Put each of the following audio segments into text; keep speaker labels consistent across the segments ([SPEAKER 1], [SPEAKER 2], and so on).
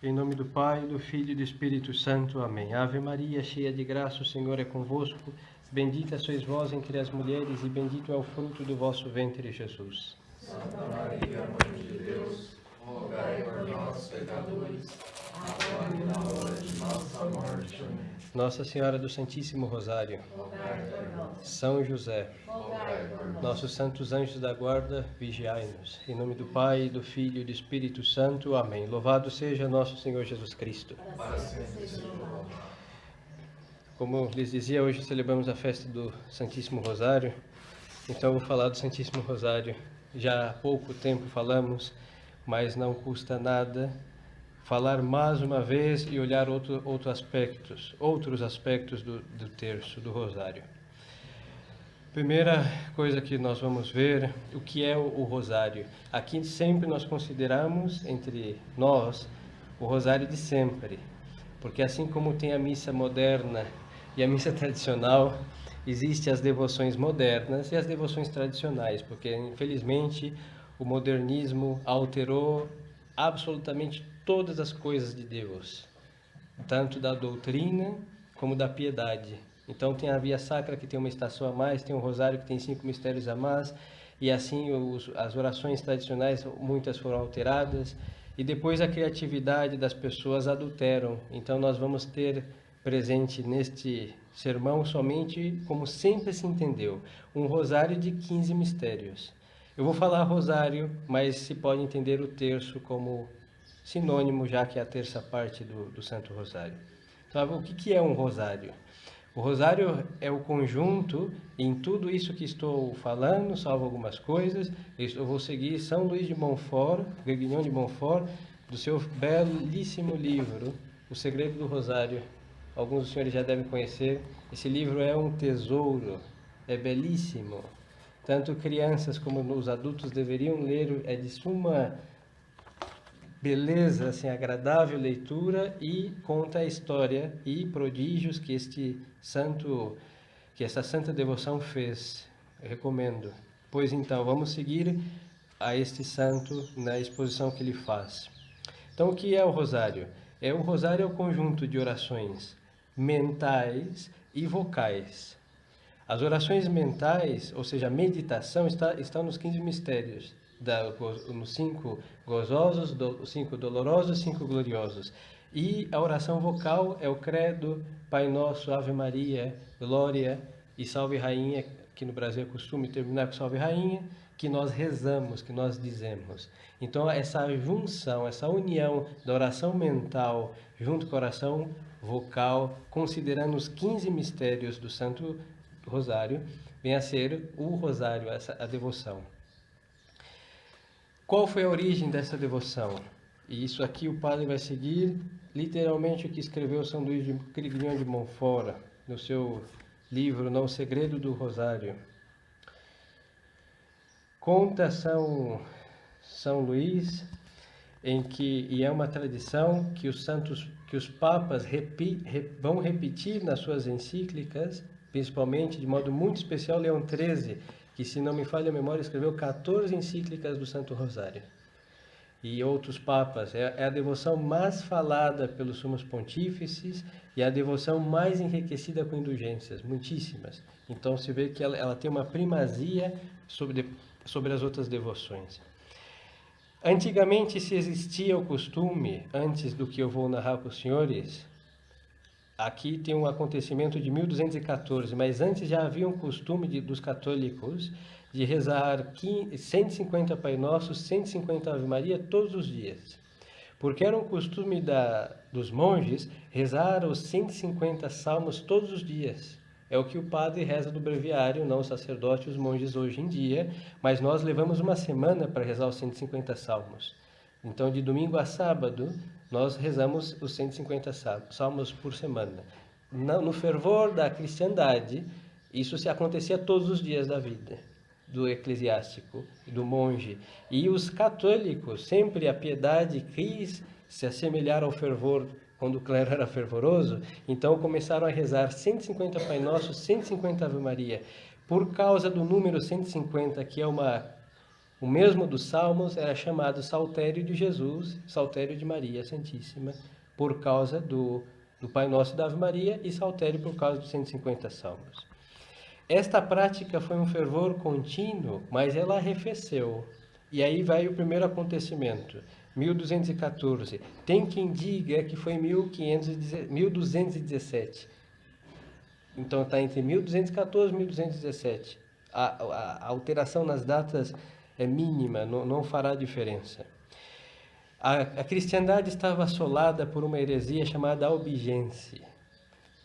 [SPEAKER 1] Em nome do Pai, do Filho e do Espírito Santo. Amém. Ave Maria, cheia de graça, o Senhor é convosco. Bendita sois vós entre as mulheres e bendito é o fruto do vosso ventre, Jesus.
[SPEAKER 2] Santa Maria, Mãe de Deus, rogai por nós, pecadores, agora e na hora de nossa morte. Amém.
[SPEAKER 1] Nossa Senhora do Santíssimo Rosário,
[SPEAKER 2] Rogai por nós.
[SPEAKER 1] São José,
[SPEAKER 2] Rogai por nós.
[SPEAKER 1] nossos santos anjos da guarda, vigiai-nos. Em nome do Pai, do Filho e do Espírito Santo. Amém. Louvado seja nosso Senhor Jesus Cristo.
[SPEAKER 2] Para sempre seja louvado.
[SPEAKER 1] Como lhes dizia, hoje celebramos a festa do Santíssimo Rosário. Então eu vou falar do Santíssimo Rosário. Já há pouco tempo falamos, mas não custa nada falar mais uma vez e olhar outros aspectos do terço, do Rosário. Primeira coisa que nós vamos ver, o que é o Rosário. Aqui sempre nós consideramos, entre nós, o Rosário de sempre. Porque assim como tem a missa moderna e a missa tradicional, existem as devoções modernas e as devoções tradicionais, porque infelizmente o modernismo alterou absolutamente todas as coisas de Deus, tanto da doutrina como da piedade. Então tem a Via Sacra que tem uma estação a mais, tem o Rosário que tem 5 mistérios a mais, e assim as orações tradicionais, muitas foram alteradas, e depois a criatividade das pessoas adulteram. Então nós vamos ter presente neste sermão somente como sempre se entendeu, um rosário de 15 mistérios. Eu vou falar rosário, mas se pode entender o terço como sinônimo, já que é a terça parte do Santo Rosário. Então, o que é um rosário? O rosário é o conjunto, em tudo isso que estou falando, salvo algumas coisas, eu vou seguir São Luís de Montfort, Grignion de Montfort, do seu belíssimo livro, O Segredo do Rosário. Alguns dos senhores já devem conhecer. Esse livro é um tesouro, é belíssimo. Tanto crianças como os adultos deveriam ler, é de suma beleza, assim, agradável leitura, e conta a história e prodígios que essa santa devoção fez. Eu recomendo. Pois então, vamos seguir a este santo na exposição que ele faz. Então, o que é o rosário? O rosário é o conjunto de orações mentais e vocais. As orações mentais, ou seja, a meditação, estão nos 15 mistérios, nos 5 gozosos, os 5 dolorosos, 5 gloriosos. E a oração vocal é o credo, Pai Nosso, Ave Maria, Glória e Salve Rainha, que no Brasil é costume terminar com Salve Rainha, que nós rezamos, que nós dizemos. Então, essa junção, essa união da oração mental junto com a oração vocal, considerando os 15 mistérios do Santo Rosário, vem a ser o Rosário, a devoção. Qual foi a origem dessa devoção? E isso aqui o padre vai seguir literalmente o que escreveu São Luís de Grignion de Montfort, no seu livro, O Segredo do Rosário. Conta São Luís, e é uma tradição que os papas vão repetir nas suas encíclicas, principalmente de modo muito especial Leão XIII, que, se não me falha a memória, escreveu 14 encíclicas do Santo Rosário. E outros papas. É a devoção mais falada pelos sumos pontífices e a devoção mais enriquecida com indulgências, muitíssimas. Então se vê que ela tem uma primazia sobre as outras devoções. Antigamente se existia o costume, antes do que eu vou narrar para os senhores, aqui tem um acontecimento de 1214, mas antes já havia um costume dos católicos de rezar 150 Pai Nosso, 150 Ave Maria todos os dias. Porque era um costume dos monges rezar os 150 salmos todos os dias. É o que o padre reza do breviário, não o sacerdote e os monges hoje em dia, mas nós levamos uma semana para rezar os 150 salmos. Então, de domingo a sábado, nós rezamos os 150 salmos por semana. No fervor da cristandade, isso se acontecia todos os dias da vida do eclesiástico, do monge. E os católicos, sempre a piedade quis se assemelhar ao fervor quando o clero era fervoroso, então começaram a rezar 150 Pai Nosso, 150 Ave Maria. Por causa do número 150, que é uma O mesmo dos Salmos era chamado Saltério de Jesus, Saltério de Maria Santíssima, por causa do Pai Nosso e da Ave Maria, e Saltério por causa dos 150 Salmos. Esta prática foi um fervor contínuo, mas ela arrefeceu. E aí vai o primeiro acontecimento, 1214. Tem quem diga que foi 1217. Então está entre 1214 e 1217. A alteração nas datas é mínima, não fará diferença. A cristandade estava assolada por uma heresia chamada albigense.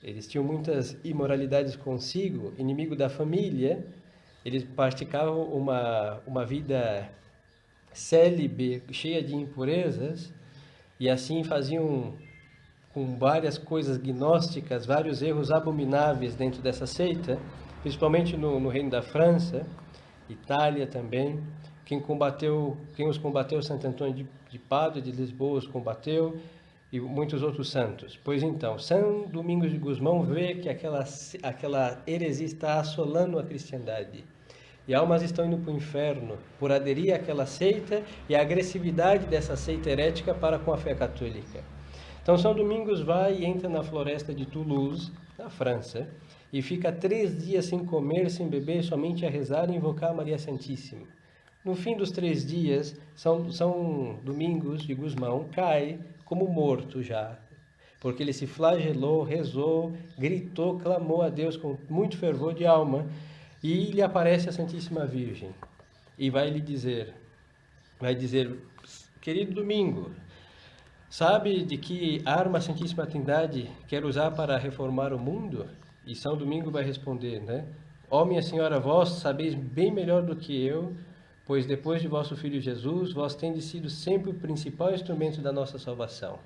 [SPEAKER 1] Eles tinham muitas imoralidades consigo, inimigo da família. Eles praticavam uma vida célibe, cheia de impurezas, e assim faziam com várias coisas gnósticas, vários erros abomináveis dentro dessa seita, principalmente no reino da França, Itália também. Quem os combateu, Santo Antônio de Pádua, de Lisboa os combateu, e muitos outros santos. Pois então, São Domingos de Gusmão vê que aquela heresia está assolando a cristandade. E almas estão indo para o inferno por aderir àquela seita e a agressividade dessa seita herética para com a fé católica. Então, São Domingos vai e entra na floresta de Toulouse, na França, e fica 3 dias sem comer, sem beber, somente a rezar e invocar a Maria Santíssima. No fim dos 3 dias, São Domingos de Gusmão cai como morto já, porque ele se flagelou, rezou, gritou, clamou a Deus com muito fervor de alma, e lhe aparece a Santíssima Virgem, e vai dizer, querido Domingo, sabe de que arma a Santíssima Trindade quer usar para reformar o mundo? E São Domingo vai responder, né? Ó minha Senhora, vós sabeis bem melhor do que eu, pois depois de vosso Filho Jesus, vós tendes sido sempre o principal instrumento da nossa salvação.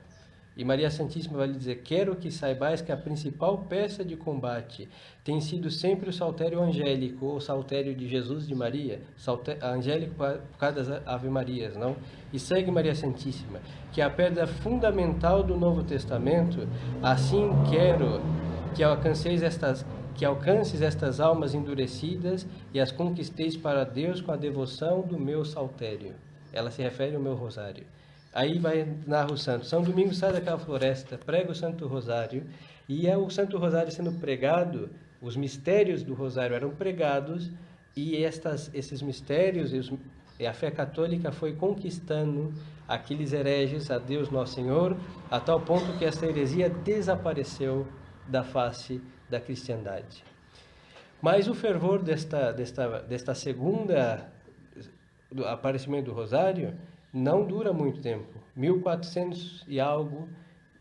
[SPEAKER 1] E Maria Santíssima vai lhe dizer, quero que saibais que a principal peça de combate tem sido sempre o saltério angélico, ou saltério de Jesus de Maria, angélico por causa das Ave Marias, não? E segue Maria Santíssima, que é a pedra fundamental do Novo Testamento, assim quero que alcances estas almas endurecidas e as conquisteis para Deus com a devoção do meu saltério. Ela se refere ao meu rosário. Aí narra o santo. São Domingos sai daquela floresta, prega o Santo Rosário, e é o Santo Rosário sendo pregado, os mistérios do Rosário eram pregados, e esses mistérios e a fé católica foi conquistando aqueles hereges a Deus Nosso Senhor, a tal ponto que esta heresia desapareceu da face da cristandade. Mas o fervor desta segunda do aparecimento do Rosário não dura muito tempo. 1400 e algo,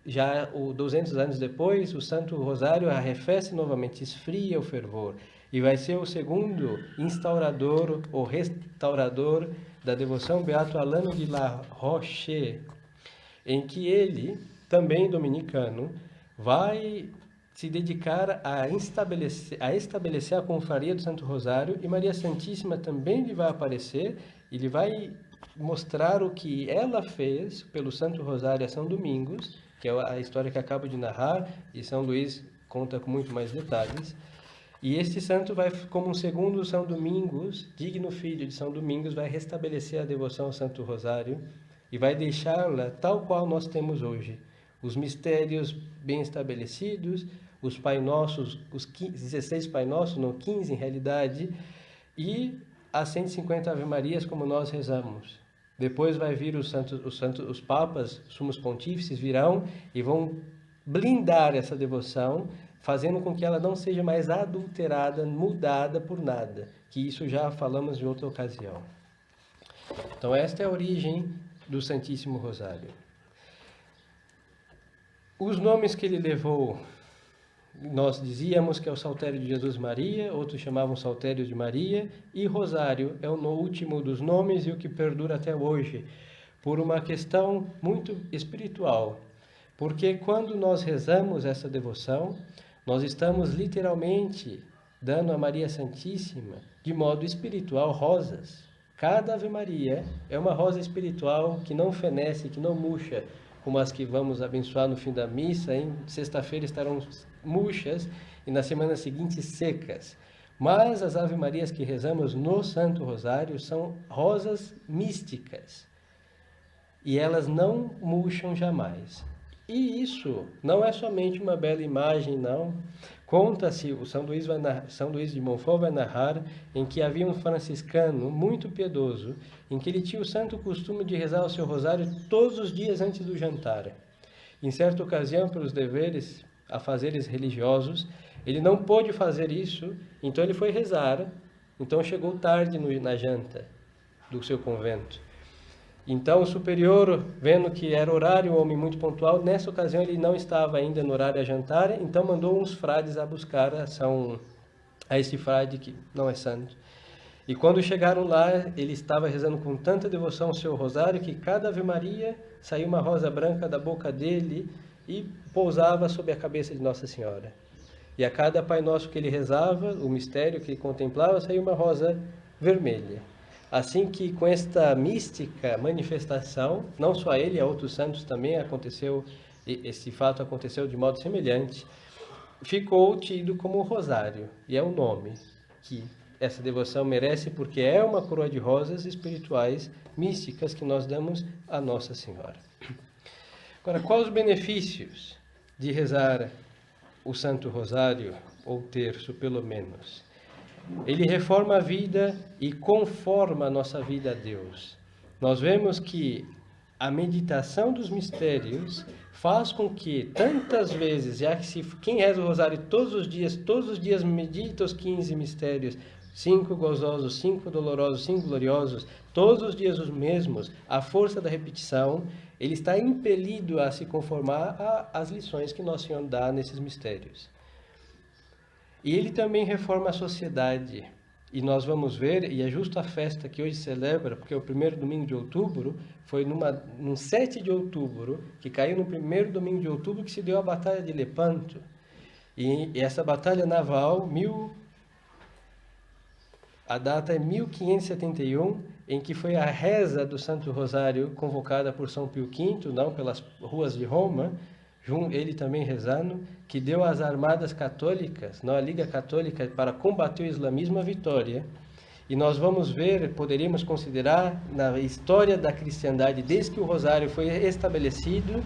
[SPEAKER 1] já 200 anos depois, o Santo Rosário arrefece novamente, esfria o fervor, e vai ser o segundo instaurador ou restaurador da devoção, Beato Alano de la Roche, em que ele, também dominicano, vai se dedicar a estabelecer a confraria do Santo Rosário, e Maria Santíssima também lhe vai aparecer, e lhe vai mostrar o que ela fez pelo Santo Rosário a São Domingos, que é a história que acabo de narrar, e São Luís conta com muito mais detalhes. E este santo vai, como um segundo São Domingos, digno filho de São Domingos, vai restabelecer a devoção ao Santo Rosário e vai deixá-la tal qual nós temos hoje. Os mistérios bem estabelecidos, os Pai Nossos, os 16 Pai Nossos, não 15 em realidade, e as 150 Ave Marias como nós rezamos. Depois vai vir os papas, sumos pontífices virão e vão blindar essa devoção, fazendo com que ela não seja mais adulterada, mudada por nada, que isso já falamos em outra ocasião. Então esta é a origem do Santíssimo Rosário. Os nomes que ele levou, nós dizíamos que é o Saltério de Jesus Maria, outros chamavam Saltério de Maria, e Rosário é o último dos nomes e o que perdura até hoje, por uma questão muito espiritual. Porque quando nós rezamos essa devoção, nós estamos literalmente dando a Maria Santíssima, de modo espiritual, rosas. Cada Ave Maria é uma rosa espiritual que não fenece, que não murcha, como as que vamos abençoar no fim da missa. Em sexta-feira estarão murchas e na semana seguinte secas. Mas as Ave-Marias que rezamos no Santo Rosário são rosas místicas. E elas não murcham jamais. E isso não é somente uma bela imagem, não. Conta-se, o São Luís de Montfort vai narrar, em que havia um franciscano muito piedoso, em que ele tinha o santo costume de rezar o seu rosário todos os dias antes do jantar. Em certa ocasião, pelos deveres, afazeres religiosos, ele não pôde fazer isso, então ele foi rezar, então chegou tarde na janta do seu convento. Então o superior, vendo que era horário, um homem muito pontual, nessa ocasião ele não estava ainda no horário a jantar, então mandou uns frades a buscar a esse frade que não é santo. E quando chegaram lá, ele estava rezando com tanta devoção o seu rosário que cada Ave Maria saiu uma rosa branca da boca dele e pousava sobre a cabeça de Nossa Senhora. E a cada Pai Nosso que ele rezava, o mistério que ele contemplava, saiu uma rosa vermelha. Assim que com esta mística manifestação, não só ele, a outros santos também aconteceu, esse fato aconteceu de modo semelhante, ficou tido como rosário, e é o nome que essa devoção merece, porque é uma coroa de rosas espirituais místicas que nós damos a Nossa Senhora. Agora, quais os benefícios de rezar o Santo Rosário, ou terço pelo menos? Ele reforma a vida e conforma a nossa vida a Deus. Nós vemos que a meditação dos mistérios faz com que tantas vezes, já que quem reza o rosário todos os dias medita os 15 mistérios, 5 gozosos, 5 dolorosos, 5 gloriosos, todos os dias os mesmos, a força da repetição, ele está impelido a se conformar às lições que Nosso Senhor dá nesses mistérios. E ele também reforma a sociedade. E nós vamos ver, e é justo a festa que hoje celebra, porque o primeiro domingo de outubro, foi num 7 de outubro, que caiu no primeiro domingo de outubro, que se deu a Batalha de Lepanto. E essa batalha naval, a data é 1571, em que foi a reza do Santo Rosário convocada por São Pio V, não pelas ruas de Roma, ele também rezando, que deu às armadas católicas, não, a Liga Católica, para combater o islamismo, a vitória. E nós vamos ver, poderíamos considerar, na história da cristandade, desde que o Rosário foi estabelecido,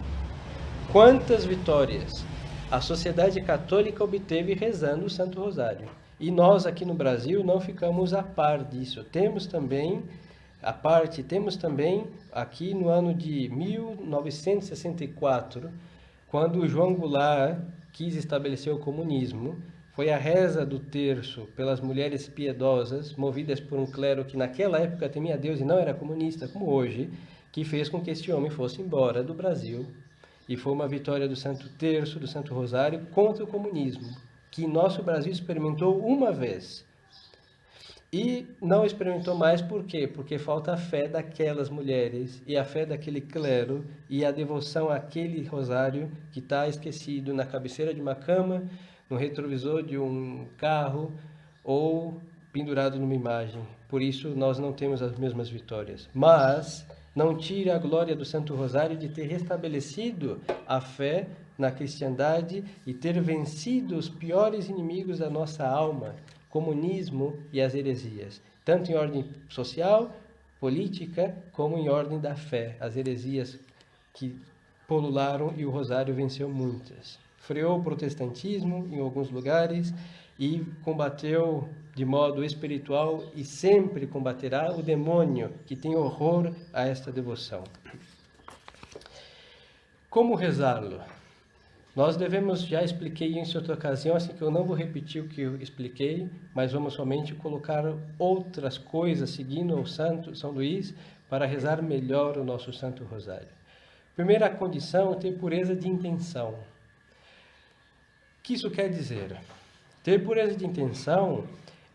[SPEAKER 1] quantas vitórias a sociedade católica obteve rezando o Santo Rosário. E nós aqui no Brasil não ficamos a par disso. Temos também aqui no ano de 1964, quando João Goulart quis estabelecer o comunismo, foi a reza do terço pelas mulheres piedosas, movidas por um clero que naquela época temia Deus e não era comunista como hoje, que fez com que este homem fosse embora do Brasil. E foi uma vitória do Santo Terço, do Santo Rosário, contra o comunismo, que nosso Brasil experimentou uma vez. E não experimentou mais por quê? Porque falta a fé daquelas mulheres e a fé daquele clero e a devoção àquele rosário que está esquecido na cabeceira de uma cama, no retrovisor de um carro ou pendurado numa imagem. Por isso nós não temos as mesmas vitórias. Mas não tira a glória do Santo Rosário de ter restabelecido a fé na cristandade e ter vencido os piores inimigos da nossa alma, comunismo e as heresias, tanto em ordem social, política, como em ordem da fé, as heresias que polularam e o Rosário venceu muitas. Freou o protestantismo em alguns lugares e combateu de modo espiritual e sempre combaterá o demônio que tem horror a esta devoção. Como rezá-lo? Nós devemos, já expliquei em outra ocasião, assim que eu não vou repetir o que eu expliquei, mas vamos somente colocar outras coisas, seguindo o Santo São Luís, para rezar melhor o nosso Santo Rosário. Primeira condição é ter pureza de intenção. O que isso quer dizer? Ter pureza de intenção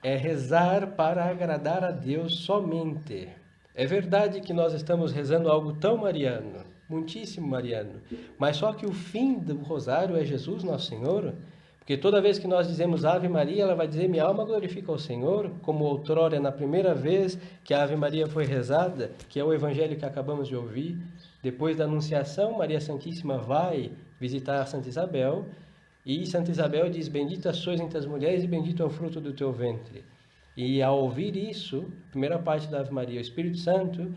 [SPEAKER 1] é rezar para agradar a Deus somente. É verdade que nós estamos rezando algo tão mariano, muitíssimo mariano, mas só que o fim do rosário é Jesus Nosso Senhor, porque toda vez que nós dizemos Ave Maria, ela vai dizer minha alma glorifica ao Senhor, como outrora na primeira vez que a Ave Maria foi rezada, que é o evangelho que acabamos de ouvir. Depois da Anunciação, Maria Santíssima vai visitar a Santa Isabel E Santa Isabel diz, bendita sois entre as mulheres e bendito é o fruto do teu ventre. E ao ouvir isso, primeira parte da Ave Maria, o Espírito Santo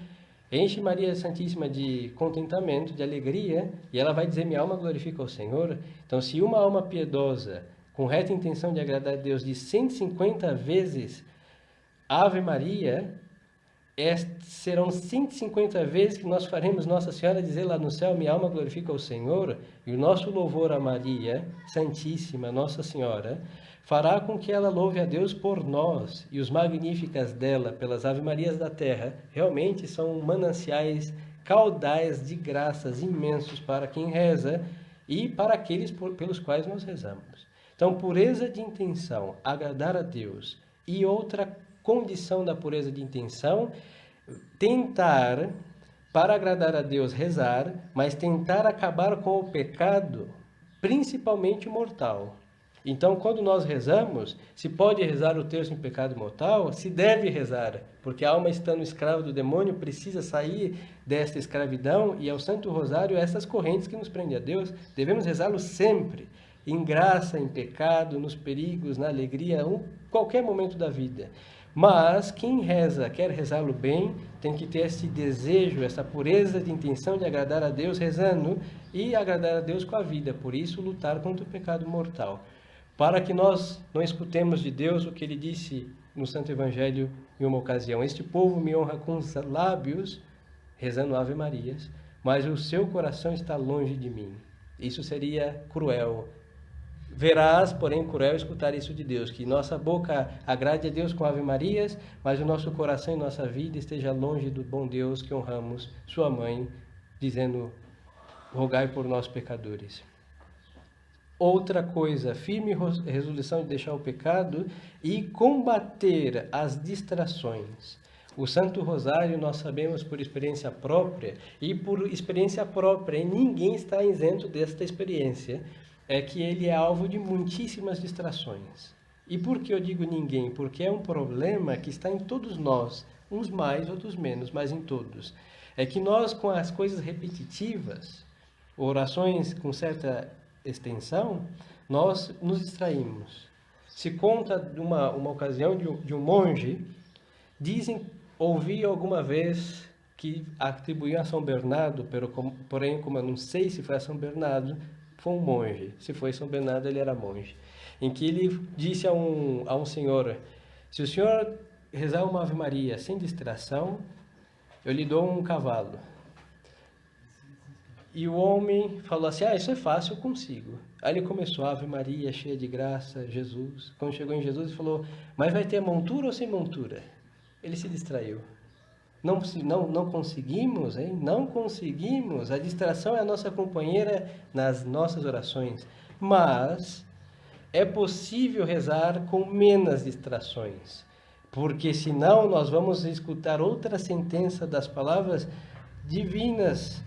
[SPEAKER 1] enche Maria Santíssima de contentamento, de alegria, e ela vai dizer, minha alma glorifica ao Senhor. Então, se uma alma piedosa, com reta intenção de agradar a Deus, diz 150 vezes Ave Maria, serão 150 vezes que nós faremos Nossa Senhora dizer lá no céu, minha alma glorifica ao Senhor, e o nosso louvor a Maria Santíssima, Nossa Senhora, fará com que ela louve a Deus por nós, e os magníficas dela, pelas Ave Marias da terra, realmente são mananciais caudais de graças imensos para quem reza e para aqueles pelos quais nós rezamos. Então, pureza de intenção, agradar a Deus, e outra condição da pureza de intenção, tentar, para agradar a Deus, rezar, mas tentar acabar com o pecado, principalmente o mortal. Então, quando nós rezamos, se pode rezar o terço em pecado mortal, se deve rezar, porque a alma estando escrava do demônio precisa sair desta escravidão, e é o Santo Rosário, essas correntes que nos prendem a Deus, devemos rezá-lo sempre, em graça, em pecado, nos perigos, na alegria, em qualquer momento da vida. Mas quem reza, quer rezá-lo bem, tem que ter esse desejo, essa pureza de intenção de agradar a Deus rezando e agradar a Deus com a vida. Por isso, lutar contra o pecado mortal. Para que nós não escutemos de Deus o que ele disse no Santo Evangelho em uma ocasião. Este povo me honra com os lábios, rezando Ave Marias, mas o seu coração está longe de mim. Isso seria cruel. Verás, porém, cruel escutar isso de Deus, que nossa boca agrade a Deus com Ave Marias, mas o nosso coração e nossa vida esteja longe do bom Deus que honramos, sua mãe, dizendo, rogai por nós pecadores. Outra coisa, firme resolução de deixar o pecado e combater as distrações. O Santo Rosário, nós sabemos por experiência própria, e por experiência própria, e ninguém está isento desta experiência, é que ele é alvo de muitíssimas distrações. E por que eu digo ninguém? Porque é um problema que está em todos nós, uns mais, outros menos, mas em todos. É que nós, com as coisas repetitivas, orações com certa extensão, nós nos distraímos. Se conta de uma ocasião de um monge, ouvi alguma vez que atribuíam a São Bernardo, porém, como eu não sei se foi a São Bernardo, foi um monge. Se foi São Bernardo, ele era monge. Em que ele disse a um senhor, se o senhor rezar uma Ave Maria sem distração, eu lhe dou um cavalo. E o homem falou assim, isso é fácil, eu consigo. Aí ele começou, Ave Maria, cheia de graça, Jesus. Quando chegou em Jesus, ele falou, mas vai ter montura ou sem montura? Ele se distraiu. Não conseguimos, hein? Não conseguimos. A distração é a nossa companheira nas nossas orações. Mas é possível rezar com menos distrações. Porque senão nós vamos escutar outra sentença das palavras divinas,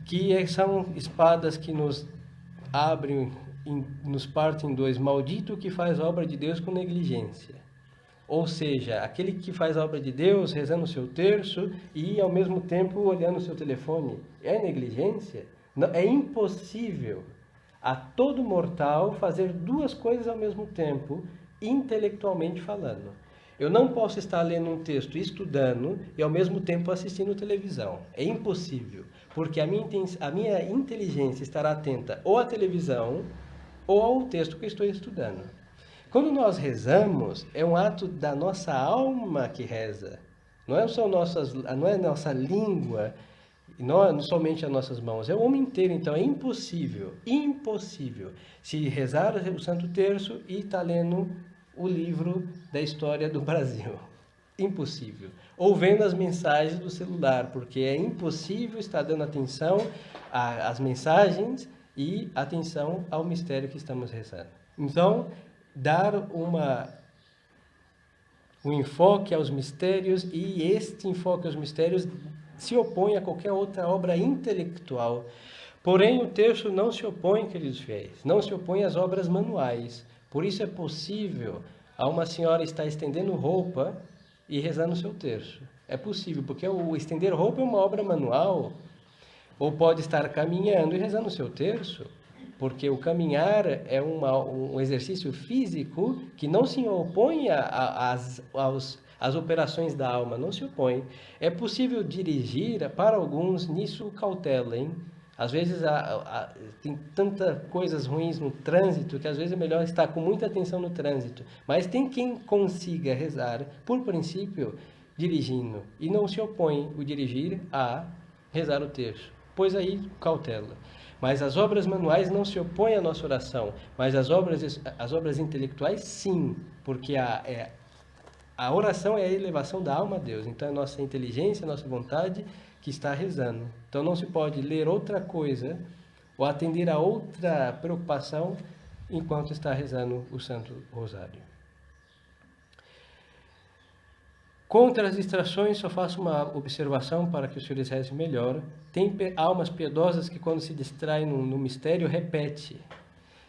[SPEAKER 1] que são espadas que nos abrem, nos partem em dois. Maldito que faz a obra de Deus com negligência. Ou seja, aquele que faz a obra de Deus, rezando o seu terço e, ao mesmo tempo, olhando o seu telefone. É negligência? Não, é impossível a todo mortal fazer duas coisas ao mesmo tempo, intelectualmente falando. Eu não posso estar lendo um texto, estudando, e, ao mesmo tempo, assistindo televisão. É impossível, porque a minha inteligência estará atenta ou à televisão ou ao texto que eu estou estudando. Quando nós rezamos, é um ato da nossa alma que reza. Não é a nossa língua, não somente as nossas mãos. É o homem inteiro, então é impossível se rezar o Santo Terço e estar lendo o livro da história do Brasil. Impossível. Ou vendo as mensagens do celular, porque é impossível estar dando atenção às mensagens e atenção ao mistério que estamos rezando. Então, dar um enfoque aos mistérios, e este enfoque aos mistérios se opõe a qualquer outra obra intelectual. Porém, o terço não se opõe, queridos fiéis, não se opõe às obras manuais. Por isso é possível a uma senhora estar estendendo roupa e rezando o seu terço. É possível, porque o estender roupa é uma obra manual. Ou pode estar caminhando e rezando o seu terço. porque o caminhar é um exercício físico que não se opõe às operações da alma, não se opõe. É possível dirigir, para alguns, nisso cautela, hein? Às vezes tem tantas coisas ruins no trânsito que às vezes é melhor estar com muita atenção no trânsito. Mas tem quem consiga rezar, por princípio, dirigindo. E não se opõe o dirigir a rezar o terço. Pois aí, cautela. Mas as obras manuais não se opõem à nossa oração. Mas as obras intelectuais, sim. Porque a oração é a elevação da alma a Deus. Então, é a nossa inteligência, a nossa vontade que está rezando. Então, não se pode ler outra coisa ou atender a outra preocupação enquanto está rezando o Santo Rosário. Contra as distrações, só faço uma observação para que os senhores rezem melhor. Tem almas piedosas que, quando se distraem no mistério, repete.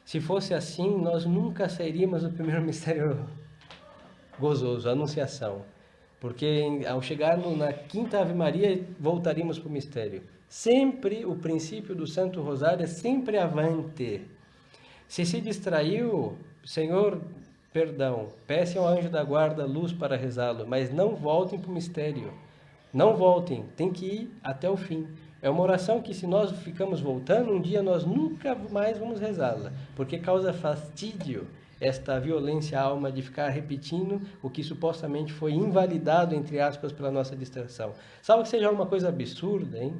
[SPEAKER 1] Se fosse assim, nós nunca sairíamos do primeiro mistério gozoso, a Anunciação. Porque ao chegar na quinta Ave Maria, voltaríamos para o mistério. Sempre o princípio do Santo Rosário é sempre avante. Se distraiu, Senhor, perdão, peçam ao anjo da guarda luz para rezá-lo, mas não voltem para o mistério. Não voltem, tem que ir até o fim. É uma oração que, se nós ficamos voltando, um dia nós nunca mais vamos rezá-la, porque causa fastídio esta violência à alma de ficar repetindo o que supostamente foi invalidado, entre aspas, pela nossa distração. Salvo que seja uma coisa absurda, hein?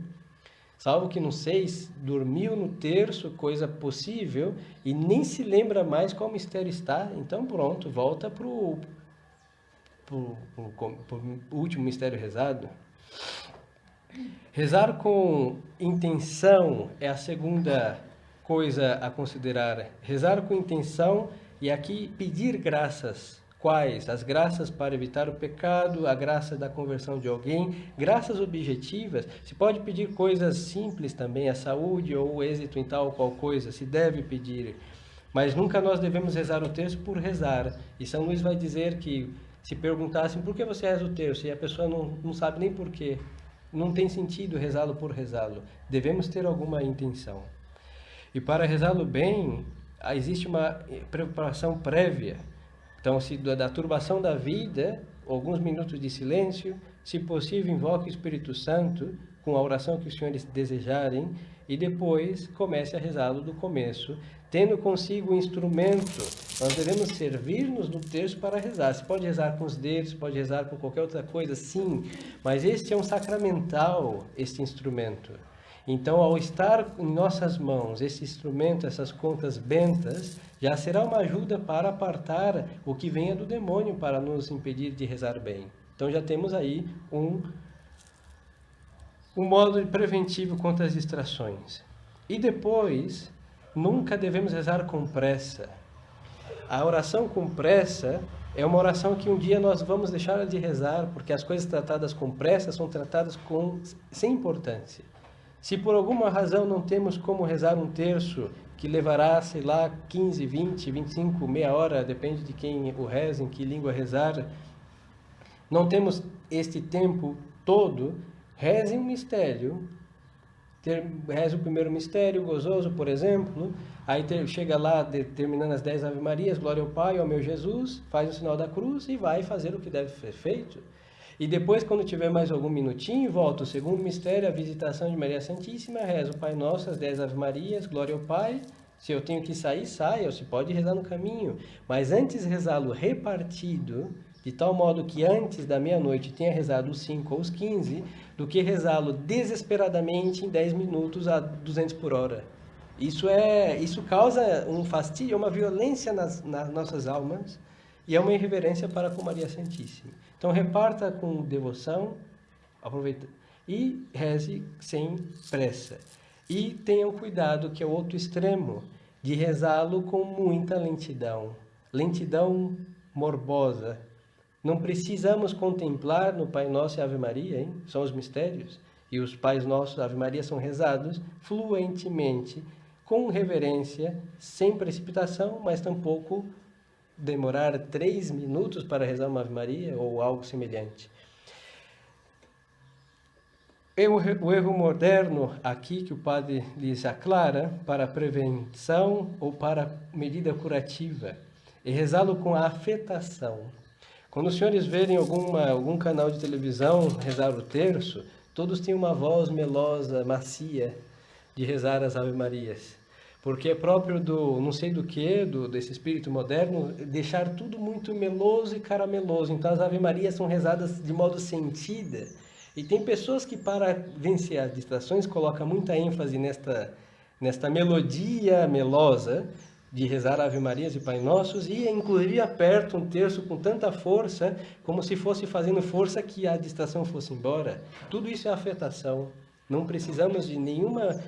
[SPEAKER 1] Salvo que, não sei, dormiu no terço, coisa possível, e nem se lembra mais qual mistério está. Então, pronto, volta para o último mistério rezado. Rezar com intenção é a segunda coisa a considerar. Rezar com intenção e aqui pedir graças. Quais? As graças para evitar o pecado, a graça da conversão de alguém, graças objetivas. Se pode pedir coisas simples também, a saúde ou o êxito em tal ou qual coisa, se deve pedir. Mas nunca nós devemos rezar o terço por rezar. E São Luís vai dizer que, se perguntassem por que você reza o terço, e a pessoa não sabe nem por quê, não tem sentido rezá-lo por rezá-lo. Devemos ter alguma intenção. E para rezá-lo bem, existe uma preparação prévia. Então, se da turbação da vida, alguns minutos de silêncio, se possível, invoque o Espírito Santo com a oração que os senhores desejarem e depois comece a rezá-lo do começo, tendo consigo o instrumento. Nós devemos servir-nos do terço para rezar. Se pode rezar com os dedos, pode rezar com qualquer outra coisa, sim, mas este é um sacramental, este instrumento. Então, ao estar em nossas mãos esse instrumento, essas contas bentas, já será uma ajuda para apartar o que venha do demônio para nos impedir de rezar bem. Então, já temos aí um modo preventivo contra as distrações. E depois, nunca devemos rezar com pressa. A oração com pressa é uma oração que um dia nós vamos deixar de rezar, porque as coisas tratadas com pressa são tratadas sem importância. Se por alguma razão não temos como rezar um terço, que levará, sei lá, 15, 20, 25, meia hora, depende de quem o reza, em que língua rezar, não temos este tempo todo, reze um mistério. Reze o primeiro mistério gozoso, por exemplo, aí chega lá, terminando as 10 Ave Marias, glória ao Pai, ao meu Jesus, faz o sinal da cruz e vai fazer o que deve ser feito. E depois, quando tiver mais algum minutinho, volta o segundo mistério, a visitação de Maria Santíssima, reza o Pai Nosso, as 10 Ave Marias, glória ao Pai. Se eu tenho que sair, saia, ou se pode rezar no caminho. Mas antes rezá-lo repartido, de tal modo que antes da meia-noite tenha rezado os 5 ou os 15, do que rezá-lo desesperadamente em 10 minutos a 200 por hora. Isso causa um fastídio, uma violência nas nossas almas, e é uma irreverência para com Maria Santíssima. Então, reparta com devoção, aproveita, e reze sem pressa. E tenham cuidado, que é o outro extremo, de rezá-lo com muita lentidão. Lentidão morbosa. Não precisamos contemplar no Pai Nosso e Ave Maria, hein? São os mistérios. E os Pais Nossos e Ave Maria são rezados fluentemente, com reverência, sem precipitação, mas tampouco demorar 3 minutos para rezar uma Ave Maria ou algo semelhante. O erro moderno aqui que o padre lhes aclara para prevenção ou para medida curativa é rezá-lo com a afetação. Quando os senhores verem algum canal de televisão rezar o terço, todos têm uma voz melosa, macia de rezar as Ave Marias. Porque é próprio do, não sei do que, desse espírito moderno, deixar tudo muito meloso e carameloso. Então as Ave Marias são rezadas de modo sentida. E tem pessoas que, para vencer as distrações, colocam muita ênfase nesta melodia melosa de rezar Ave Marias e Pai Nossos, e inclusive aperta um terço com tanta força, como se fosse fazendo força que a distração fosse embora. Tudo isso é afetação. Não precisamos de nenhuma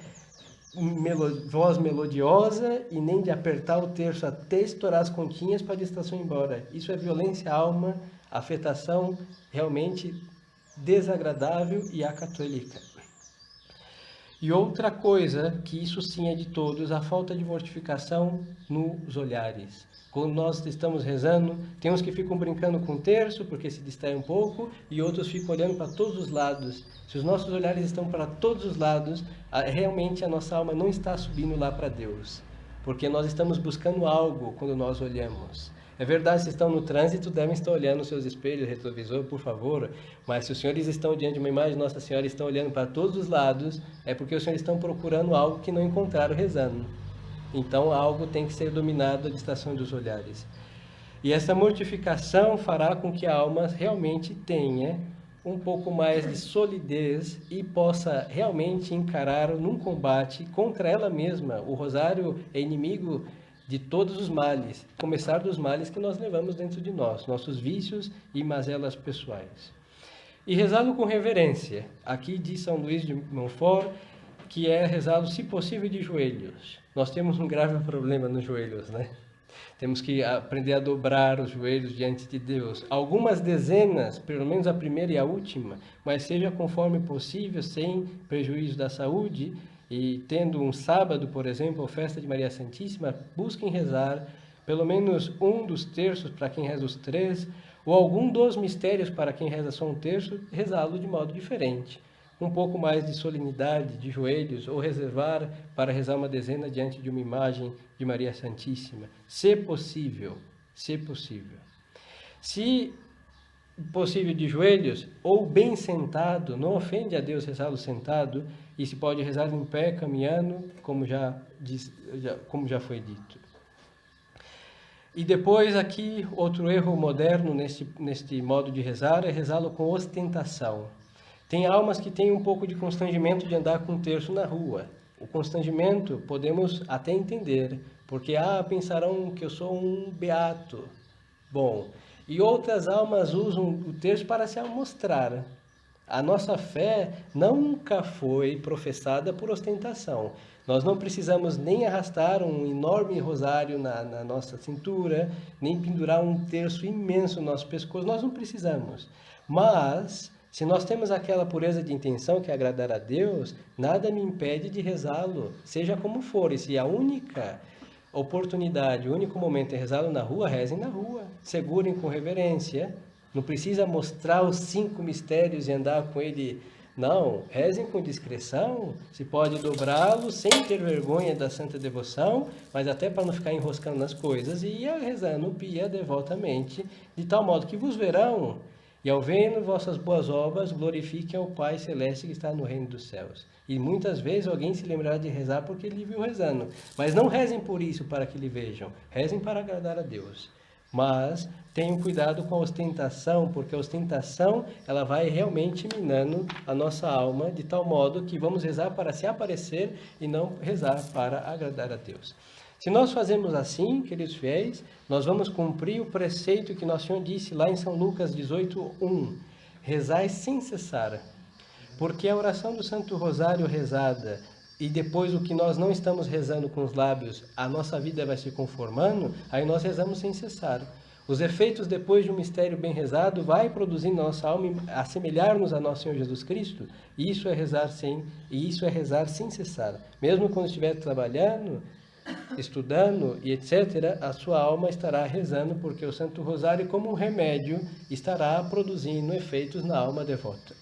[SPEAKER 1] voz melodiosa e nem de apertar o terço até estourar as continhas para a distração ir embora. Isso é violência à alma, afetação realmente desagradável e acatólica. E outra coisa, que isso sim é de todos, a falta de mortificação nos olhares. Quando nós estamos rezando, tem uns que ficam brincando com o terço, porque se distraem um pouco, e outros ficam olhando para todos os lados. Se os nossos olhares estão para todos os lados, realmente a nossa alma não está subindo lá para Deus. Porque nós estamos buscando algo quando nós olhamos. É verdade, se estão no trânsito, devem estar olhando os seus espelhos, retrovisor, por favor. Mas se os senhores estão diante de uma imagem de Nossa Senhora e estão olhando para todos os lados, é porque os senhores estão procurando algo que não encontraram rezando. Então, algo tem que ser dominado, a distração dos olhares. E essa mortificação fará com que a alma realmente tenha um pouco mais de solidez e possa realmente encarar num combate contra ela mesma. O rosário é inimigo de todos os males, começar dos males que nós levamos dentro de nós, nossos vícios e mazelas pessoais. E rezá-lo com reverência. Aqui diz São Luís de Montfort que é rezá-lo, se possível, de joelhos. Nós temos um grave problema nos joelhos, né? Temos que aprender a dobrar os joelhos diante de Deus. Algumas dezenas, pelo menos a primeira e a última, mas seja conforme possível, sem prejuízo da saúde. E tendo um sábado, por exemplo, a festa de Maria Santíssima, busquem rezar pelo menos um dos terços para quem reza os 3, ou algum dos mistérios para quem reza só um terço, rezá-lo de modo diferente. Um pouco mais de solenidade, de joelhos, ou reservar para rezar uma dezena diante de uma imagem de Maria Santíssima. Se possível, se possível. Se possível de joelhos, ou bem sentado, não ofende a Deus rezá-lo sentado, e se pode rezar em pé, caminhando, como já foi dito. E depois aqui, outro erro moderno neste modo de rezar é rezá-lo com ostentação. Tem almas que têm um pouco de constrangimento de andar com um terço na rua. O constrangimento podemos até entender, porque pensarão que eu sou um beato. Bom, e outras almas usam o terço para se mostrar. A nossa fé nunca foi professada por ostentação. Nós não precisamos nem arrastar um enorme rosário na nossa cintura, nem pendurar um terço imenso no nosso pescoço. Nós não precisamos. Mas, se nós temos aquela pureza de intenção que é agradar a Deus, nada me impede de rezá-lo, seja como for. E se a única oportunidade, o único momento é rezá-lo na rua, rezem na rua. Segurem com reverência. Não precisa mostrar os 5 mistérios e andar com ele. Não, rezem com discrição. Se pode dobrá-lo sem ter vergonha da santa devoção, mas até para não ficar enroscando nas coisas, e ir rezando pia devotamente, de tal modo que vos verão, e ao verem vossas boas obras, glorifiquem ao Pai Celeste que está no reino dos céus. E muitas vezes alguém se lembrará de rezar porque ele viu rezando. Mas não rezem por isso para que lhe vejam. Rezem para agradar a Deus. Mas tenham cuidado com a ostentação, porque a ostentação ela vai realmente minando a nossa alma, de tal modo que vamos rezar para se aparecer e não rezar para agradar a Deus. Se nós fazemos assim, queridos fiéis, nós vamos cumprir o preceito que Nosso Senhor disse lá em São Lucas 18:1. Rezai sem cessar. Porque a oração do Santo Rosário rezada e depois o que nós não estamos rezando com os lábios, a nossa vida vai se conformando, aí nós rezamos sem cessar. Os efeitos depois de um mistério bem rezado vai produzindo na nossa alma assemelhar-nos a nosso Senhor Jesus Cristo, e isso é rezar sem cessar. Mesmo quando estiver trabalhando, estudando e etc., a sua alma estará rezando, porque o Santo Rosário, como um remédio, estará produzindo efeitos na alma devota.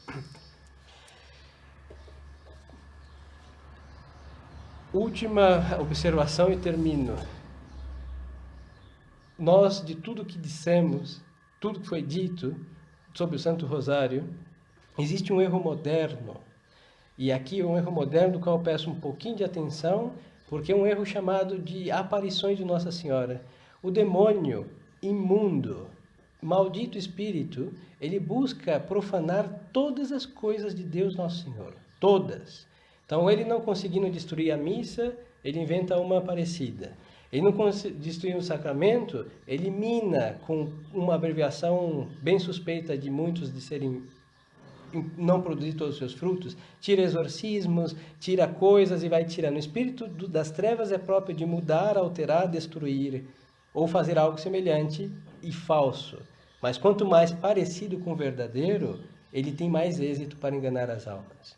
[SPEAKER 1] Última observação e termino. Nós, de tudo que dissemos, tudo que foi dito sobre o Santo Rosário, existe um erro moderno. E aqui um erro moderno do qual eu peço um pouquinho de atenção, porque é um erro chamado de aparições de Nossa Senhora. O demônio imundo, maldito espírito, ele busca profanar todas as coisas de Deus Nosso Senhor. Todas. Então, ele não conseguindo destruir a missa, ele inventa uma parecida. Ele não destruindo o sacramento, elimina com uma abreviação bem suspeita de muitos de serem não produzir todos os seus frutos, tira exorcismos, tira coisas e vai tirando. O espírito das trevas é próprio de mudar, alterar, destruir ou fazer algo semelhante e falso. Mas quanto mais parecido com o verdadeiro, ele tem mais êxito para enganar as almas.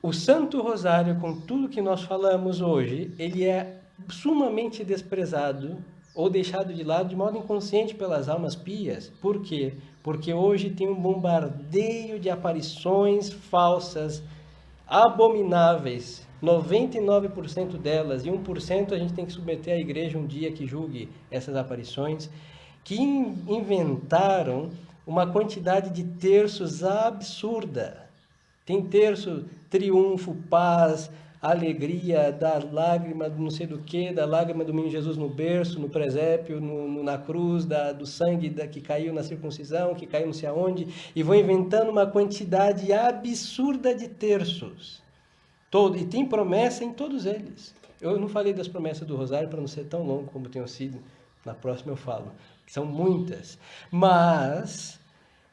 [SPEAKER 1] O Santo Rosário, com tudo que nós falamos hoje, ele é sumamente desprezado ou deixado de lado de modo inconsciente pelas almas pias. Por quê? Porque hoje tem um bombardeio de aparições falsas, abomináveis, 99% delas, e 1% a gente tem que submeter à igreja um dia que julgue essas aparições, que inventaram uma quantidade de terços absurda. Tem terço triunfo, paz, alegria, da lágrima do não sei do que, da lágrima do menino Jesus no berço, no presépio, na cruz, do sangue que caiu na circuncisão, que caiu não sei aonde, e vão inventando uma quantidade absurda de terços. E tem promessa em todos eles. Eu não falei das promessas do Rosário para não ser tão longo como tenham sido, na próxima eu falo, que são muitas, mas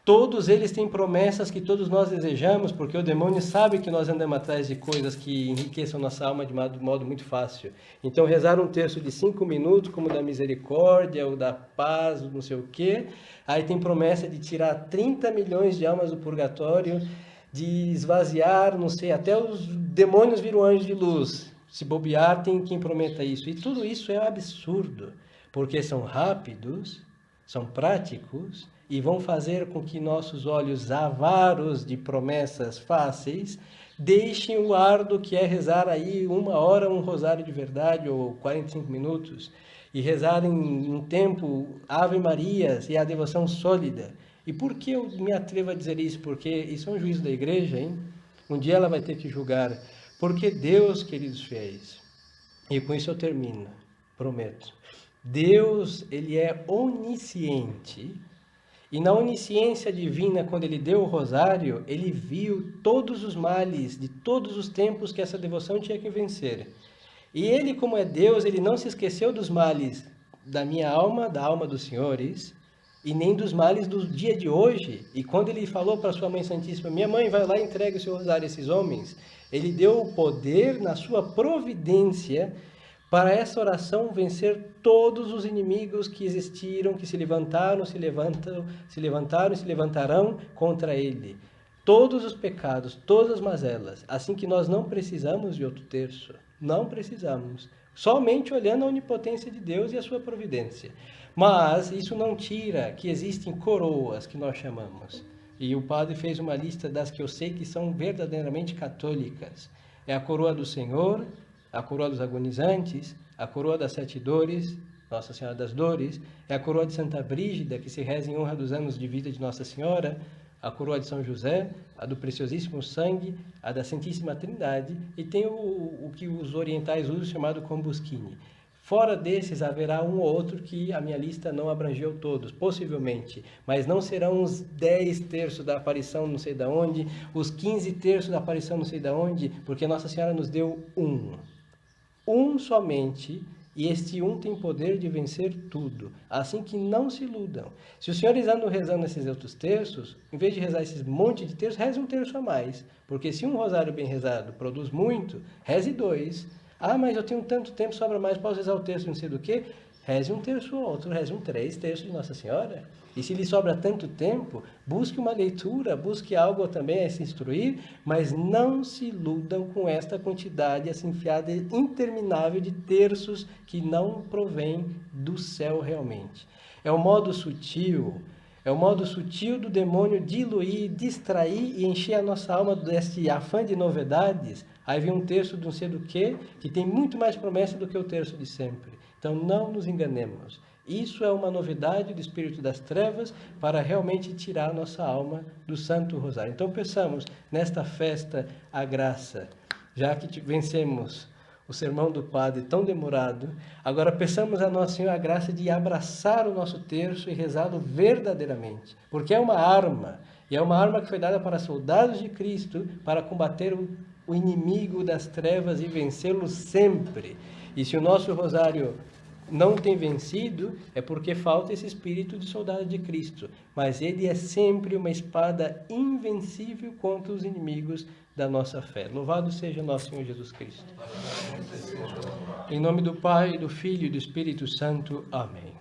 [SPEAKER 1] todos eles têm promessas que todos nós desejamos, porque o demônio sabe que nós andamos atrás de coisas que enriqueçam nossa alma de modo muito fácil. Então, rezar um terço de 5 minutos, como da misericórdia, ou da paz, ou não sei o quê, aí tem promessa de tirar 30 milhões de almas do purgatório, de esvaziar, não sei, até os demônios viram anjos de luz. Se bobear, tem quem prometa isso. E tudo isso é absurdo, porque são rápidos, são práticos, e vão fazer com que nossos olhos avaros de promessas fáceis deixem o árduo que é rezar aí 1 hora um rosário de verdade, ou 45 minutos, e rezar em um tempo Ave Marias e a devoção sólida. E por que eu me atrevo a dizer isso? Porque isso é um juízo da igreja, hein? Um dia ela vai ter que julgar. Porque Deus, queridos fiéis, e com isso eu termino, prometo, Deus, ele é onisciente. E na onisciência divina, quando ele deu o rosário, ele viu todos os males de todos os tempos que essa devoção tinha que vencer. E ele, como é Deus, ele não se esqueceu dos males da minha alma, da alma dos senhores, e nem dos males do dia de hoje. E quando ele falou para sua Mãe Santíssima, minha mãe, vai lá e entrega o seu rosário a esses homens, ele deu o poder na sua providência para essa oração vencer todos os inimigos que existiram, que se levantaram, se levantaram e se levantarão contra ele. Todos os pecados, todas as mazelas. Assim que nós não precisamos de outro terço. Não precisamos. Somente olhando a onipotência de Deus e a sua providência. Mas isso não tira que existem coroas que nós chamamos. E o padre fez uma lista das que eu sei que são verdadeiramente católicas. É a coroa do Senhor, a coroa dos agonizantes, a coroa das 7 dores, Nossa Senhora das Dores, é a coroa de Santa Brígida, que se reza em honra dos anos de vida de Nossa Senhora, a coroa de São José, a do Preciosíssimo Sangue, a da Santíssima Trindade, e tem o que os orientais usam chamado Combusquine. Fora desses, haverá um ou outro que a minha lista não abrangeu todos, possivelmente, mas não serão os 10 terços da aparição não sei de onde, os 15 terços da aparição não sei de onde, porque Nossa Senhora nos deu um somente, e este um tem poder de vencer tudo, assim que não se iludam. Se os senhores andam rezando esses outros terços, em vez de rezar esses monte de terços, reze um terço a mais, porque se um rosário bem rezado produz muito, reze 2. Ah, mas eu tenho tanto tempo, sobra mais, posso rezar o terço não sei do que? Reze um terço ou outro, reze 3 terços de Nossa Senhora. E se lhe sobra tanto tempo, busque uma leitura, busque algo também a se instruir, mas não se iludam com esta quantidade assim enfiada interminável de terços que não provém do céu realmente. É o modo sutil do demônio diluir, distrair e encher a nossa alma desse afã de novidades, Aí vem um terço de não sei do que tem muito mais promessa do que o terço de sempre. Então não nos enganemos. Isso é uma novidade do espírito das trevas para realmente tirar nossa alma do Santo Rosário. Então peçamos nesta festa a graça, já que vencemos o sermão do padre tão demorado, agora peçamos a Nossa Senhora a graça de abraçar o nosso terço e rezá-lo verdadeiramente, porque é uma arma, e é uma arma que foi dada para soldados de Cristo, para combater o inimigo das trevas e vencê-lo sempre. E se o nosso rosário não tem vencido, é porque falta esse espírito de soldado de Cristo. Mas ele é sempre uma espada invencível contra os inimigos da nossa fé. Louvado seja nosso Senhor Jesus Cristo. Em nome do Pai, do Filho e do Espírito Santo. Amém.